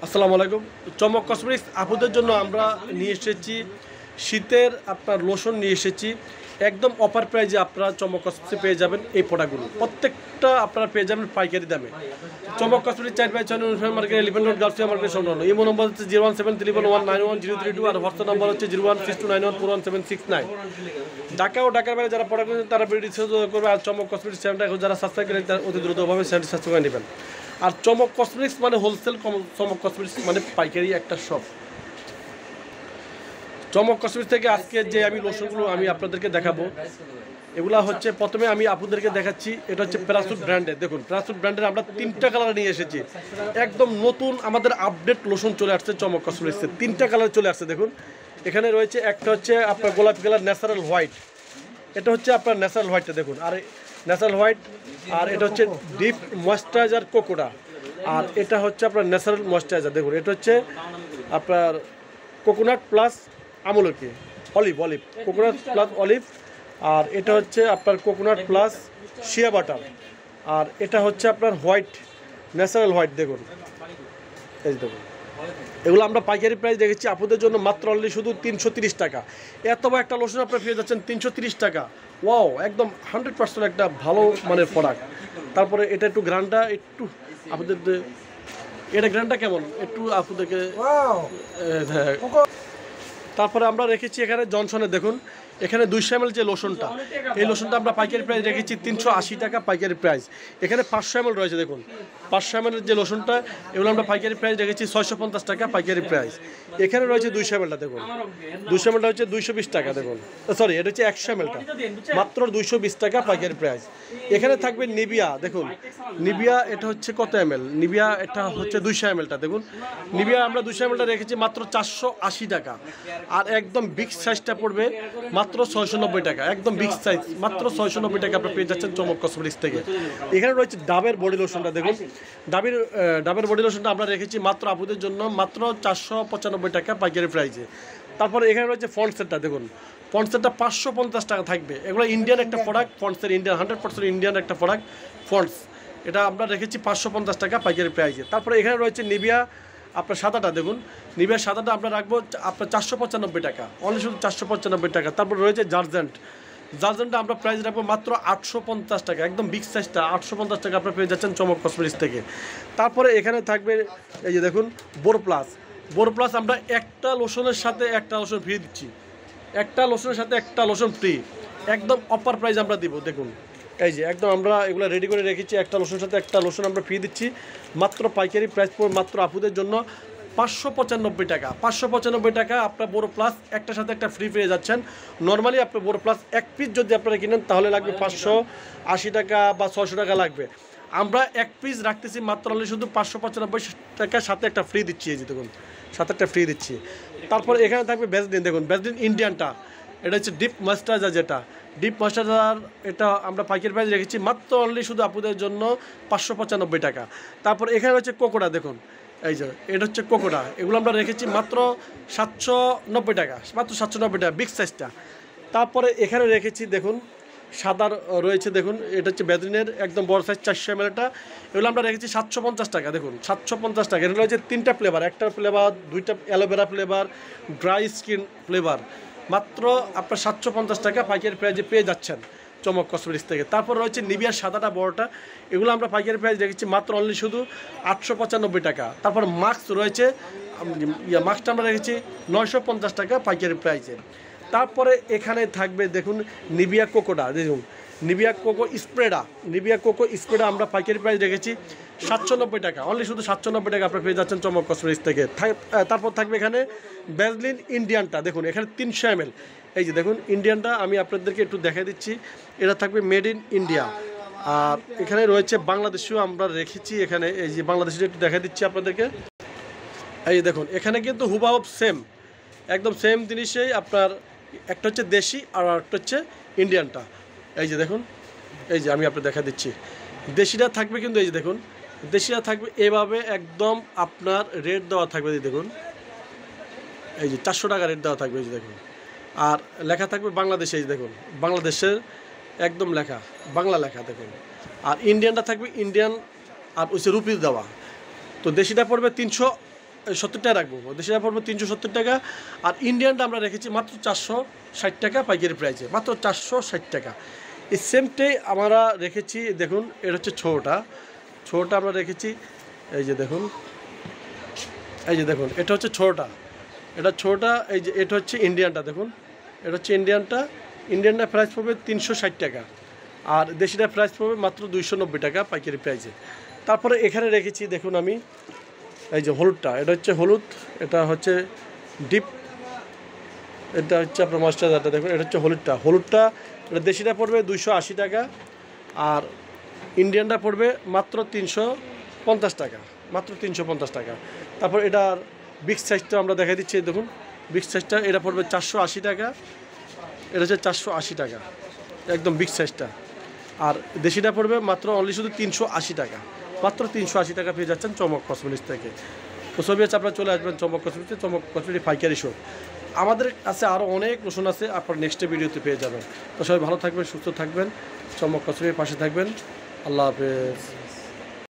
আসসালামু আলাইকুম। চমক কসমেটিক্স আপুদের জন্য আমরা নিয়ে এসেছি শীতের আপনার লোশন নিয়ে এসেছি একদম অফার প্রাইজে। আপনারা চমক কসমেটিক্সে পেয়ে যাবেন এই প্রোডাক্টগুলো, প্রত্যেকটা আপনারা পেয়ে যাবেন পাইকারি দামে। চমক cosmetics 4/6 market elephant road girls market সংলগ্ন। ইমো নম্বর হচ্ছে 01731191032 আর হোয়াটসঅ্যাপ নম্বর হচ্ছে 01629141769। ঢাকা ও ঢাকার বাইরে যারা প্রোডাক্ট নেবেন তারা ভিডিও করবে। আর চমক কসমেটিক্স চ্যানেলটা যারা সাবস্ক্রাইব করেন তারা অতি দ্রুতভাবে চ্যানেলটি সাবস্ক্রাইব করে নেবেন। আর চমক কসমেটিক্স মানে হোলসেল, চমক কসমেটিক্স মানে পাইকারি একটা শপ। চমক কসমেটিক্স থেকে আজকে যে আমি লোশনগুলো আমি আপনাদেরকে দেখাবো, এগুলা হচ্ছে প্রথমে আমি আপনাদেরকে দেখাচ্ছি। এটা হচ্ছে প্যারাসুট ব্র্যান্ডের। দেখুন প্যারাসুট ব্র্যান্ডের আমরা 3টা কালার নিয়ে এসেছি। একদম নতুন আমাদের আপডেট লোশন চলে আসছে চমক কসমেটিক্সে। 3টা কালার চলে আসছে। দেখুন এখানে রয়েছে একটা হচ্ছে আপনার গোলাপি কালার ন্যাচারাল হোয়াইট, এটা হচ্ছে আপনার ন্যাচারাল হোয়াইটটা দেখুন, আর ন্যাচারাল হোয়াইট। আর এটা হচ্ছে ডিপ ময়েশ্চারাইজার কোকোডা, আর এটা হচ্ছে আপনার ন্যাচারাল ময়েশ্চারাইজার। দেখুন এটা হচ্ছে আপনার কোকোনাট প্লাস আমলকি অলিভ কোকোনাট প্লাস অলিভ। আর এটা হচ্ছে আপনার কোকোনাট প্লাস শিয়া বাটার। আর এটা হচ্ছে আপনার হোয়াইট, ন্যাচারাল হোয়াইট। দেখুন এই দেখুন, এগুলো আমরা পাইকারি প্রাইস দেখেছি আপনাদের জন্য মাত্র অনলি শুধু 330 টাকা। এত বড় একটা লোশন আপনারা পেয়ে যাচ্ছেন 330 টাকা। ওয়াও, একদম 100% একটা ভালো মানের প্রোডাক্ট। তারপরে এটা একটু গ্রান্ডটা একটু আপনাদের, এটা গ্রান্ডটা কেমন একটু আপনাদেরকে। তারপরে আমরা রেখেছি এখানে জনসনের। দেখুন এখানে 200 ml যে লোশনটা, এই লোশনটা আমরা পাইকারি প্রাইস রেখেছি 380 টাকা পাইকারি প্রাইস। এখানে 500 ml রয়েছে। দেখুন 500 ml যে লোশনটা, এগুলো আমরা পাইকারি প্রাইস রেখেছি 650 টাকা পাইকারি প্রাইস। এখানে রয়েছে 200 mlটা। দেখুন 200 mlটা হচ্ছে 220 টাকা। দেখুন সরি, এটা হচ্ছে 100 mlটা মাত্র 220 টাকা পাইকারি প্রাইস। এখানে থাকবে নিভিয়া। দেখুন নিভিয়া এটা হচ্ছে কত ml, নিভিয়া এটা হচ্ছে 200 mlটা। দেখুন নিভিয়া আমরা 200 mlটা রেখেছি মাত্র 480 টাকা। আর একদম বিগ সাইজটা পড়বে মাত্র 690 টাকা। একদম বিগ সাইজ মাত্র 690 টাকা আপনারা পেয়ে যাচ্ছেন চমক কসমেটিক্স থেকে। এখানে রয়েছে ডাবের বডি লোশনটা। দেখুন ডাবের বডি লোশনটা আমরা রেখেছি মাত্র আপুদের জন্য মাত্র 495 টাকা পাইকারি প্রাইসে। তারপরে এখানে রয়েছে ফন্ট সেটটা। দেখুন ফন্ট সেটটা 550 টাকা থাকবে। এগুলো ইন্ডিয়ান একটা প্রোডাক্ট, ফন্টসের ইন্ডিয়ান 100% ইন্ডিয়ান একটা প্রোডাক্ট ফন্টস। এটা আমরা রেখেছি 550 টাকা পাইকারি প্রাইসে। তারপরে এখানে রয়েছে নিভিয়া আপনার সাদাটা। দেখুন নিভিয়ার সাদাটা আমরা রাখবো আপনার 495 টাকা, অনলি শুধু 495 টাকা। তারপর রয়েছে জার্জেন্টটা আমরা প্রাইস রাখবো মাত্র 850 টাকা। একদম বিগ সাইজটা 850 টাকা আপনারা পেয়ে যাচ্ছেন চমক কসমেটিক্স থেকে। তারপরে এখানে থাকবে এই যে দেখুন বোরো প্লাস আমরা একটা লোশনের সাথে একটা লোশন ফ্রি দিচ্ছি। একটা লোশনের সাথে একটা লোশন ফ্রি, একদম অফার প্রাইস আমরা দিব। দেখুন এই যে একদম আমরা এগুলো রেডি করে রেখেছি। একটা লোশনের সাথে একটা লোশন আমরা ফ্রি দিচ্ছি মাত্র পাইকারি প্রাইস পড়বে মাত্র আপুদের জন্য 595 টাকা। 595 টাকা আপনার বোরো প্লাস একটার সাথে একটা ফ্রি পেয়ে যাচ্ছেন। নর্মালি আপনার বোরো প্লাস এক পিস যদি আপনারা কিনেন তাহলে লাগবে 580 টাকা বা 600 টাকা লাগবে। আমরা এক পিস রাখতেছি মাত্র অনলি শুধু 595 টাকার সাথে একটা ফ্রি দিচ্ছি। এই যে দেখুন সাথে একটা ফ্রি দিচ্ছি। তারপর এখানে থাকবে ভ্যাসলিন। দেখুন ভ্যাসলিন ইন্ডিয়ানটা, এটা হচ্ছে ডিপ ময়েশ্চারাইজার। যেটা ডিপ ময়েশ্চারাইজার এটা আমরা পাইকারি প্রাইস রেখেছি মাত্র অনলি শুধু আপুদের জন্য 595 টাকা। তারপর এখানে হচ্ছে কোকোডা। দেখুন এই যে এটা হচ্ছে কোকোডা, এগুলো আমরা রেখেছি মাত্র 790 টাকা, মাত্র 790 টাকা বিগ সাইজটা। তারপরে এখানে রেখেছি দেখুন সাদার রয়েছে। দেখুন এটা হচ্ছে ভ্যাসলিনের একদম বড় সাইজ 400 mlটা, এগুলো আমরা রেখেছি 750 টাকা। দেখুন 750 টাকা। এটা রয়েছে 3টা ফ্লেভার, একটা ফ্লেভার, 2টা aloe vera flavour, dry skin flavour. মাত্র আপনার 750 টাকা পাইকারি প্রাইজে পেয়ে যাচ্ছেন চমক কসমেটিক্স থেকে। তারপর রয়েছে নিভিয়ার সাদাটা বড়টা, এগুলো আমরা পাইকারি প্রাইস রেখেছি মাত্র অনলি শুধু 895 টাকা। তারপর মাস্ক রয়েছে, মাস্কটা আমরা রেখেছি 950 টাকা পাইকারি প্রাইসে। তারপরে এখানে থাকবে দেখুন নিভিয়া কোকোডা। দেখুন নিভিয়া কোকো স্প্রেডা আমরা পাইকারি প্রাইস রেখেছি 790 টাকা, অনলি শুধু 790 টাকা আপনারা পেয়ে যাচ্ছেন চমক কসমেটিক্স থেকে। তারপর থাকবে এখানে ভ্যাসলিন ইন্ডিয়ানটা। দেখুন এখানে 300 ml। এই যে দেখুন ইন্ডিয়ানটা আমি আপনাদেরকে একটু দেখাই দিচ্ছি, এটা থাকবে মেড ইন ইন্ডিয়া। আর এখানে রয়েছে বাংলাদেশিও আমরা রেখেছি। এখানে এই যে বাংলাদেশিটা একটু দেখাই দিচ্ছি আপনাদেরকে। এই যে দেখুন এখানে কিন্তু হুবহুব সেম, একদম সেম জিনিসেই আপনার একটা হচ্ছে দেশি আর একটা হচ্ছে ইন্ডিয়ানটা। এই যে দেখুন এই যে আমি আপনাকে দেখা দিচ্ছি দেশিটা থাকবে কিন্তু এই যে দেখুন দেশিটা থাকবে এভাবে একদম আপনার রেট দেওয়া থাকবে। দেখুন এই যে 400 টাকা রেট দেওয়া থাকবে। এই যে দেখুন আর লেখা থাকবে বাংলাদেশে। এই যে দেখুন বাংলাদেশের একদম লেখা, বাংলা লেখা দেখুন। আর ইন্ডিয়ানটা থাকবে ইন্ডিয়ান আর হচ্ছে রুপিস দেওয়া। তো দেশিটা পড়বে 70 টাকা রাখবো, দেশিটা পড়বে 370 টাকা। আর ইন্ডিয়ানটা আমরা রেখেছি মাত্র 460 টাকা পাইকারি প্রাইসে, মাত্র 460 টাকা। এই সেমটাই আমরা রেখেছি, দেখুন এটা হচ্ছে ছোটা আমরা রেখেছি, এই যে দেখুন, এই যে দেখুন এটা হচ্ছে ছোটা, এই যে এটা হচ্ছে ইন্ডিয়ানটা, দেখুন এটা হচ্ছে ইন্ডিয়ানটা প্রাইস পড়বে 360 টাকা, আর দেশিটা প্রাইস পড়বে মাত্র 290 টাকা পাইকারি প্রাইসে। তারপরে এখানে রেখেছি দেখুন আমি, এই যে হলুদটা, এটা হচ্ছে হলুদ, এটা হচ্ছে ডিপ, এটা হচ্ছে আপনার ময়েশ্চারাইজারটা, দেখুন এটা হচ্ছে হলুদটা এটা দেশিটা পড়বে 280 টাকা, আর ইন্ডিয়ানটা পড়বে মাত্র 350 টাকা, মাত্র 350 টাকা। তারপর এটার বিগ সাইজটা আমরা দেখা দিচ্ছি, দেখুন বিগ সাইজটা এটা পড়বে 480 টাকা, এটা হচ্ছে 480 টাকা একদম বিগ সাইজটা। আর দেশিটা পড়বে মাত্র অনলি শুধু 380 টাকা, মাত্র 380 টাকা পেয়ে যাচ্ছেন চমক কসমেটিক্স থেকে। তো ছবি আছে, আপনারা চলে আসবেন চমক কসমেটিক্সে, চমক কসমেটিক্স পাইকারি শপ। আমাদের কাছে আরও অনেক লোশন আছে, আপনার নেক্সট ভিডিওতে পেয়ে যাবেন। তো সবাই ভালো থাকবেন, সুস্থ থাকবেন, চমক কসমেটিক্সের পাশে থাকবেন। আল্লাহ হাফেজ।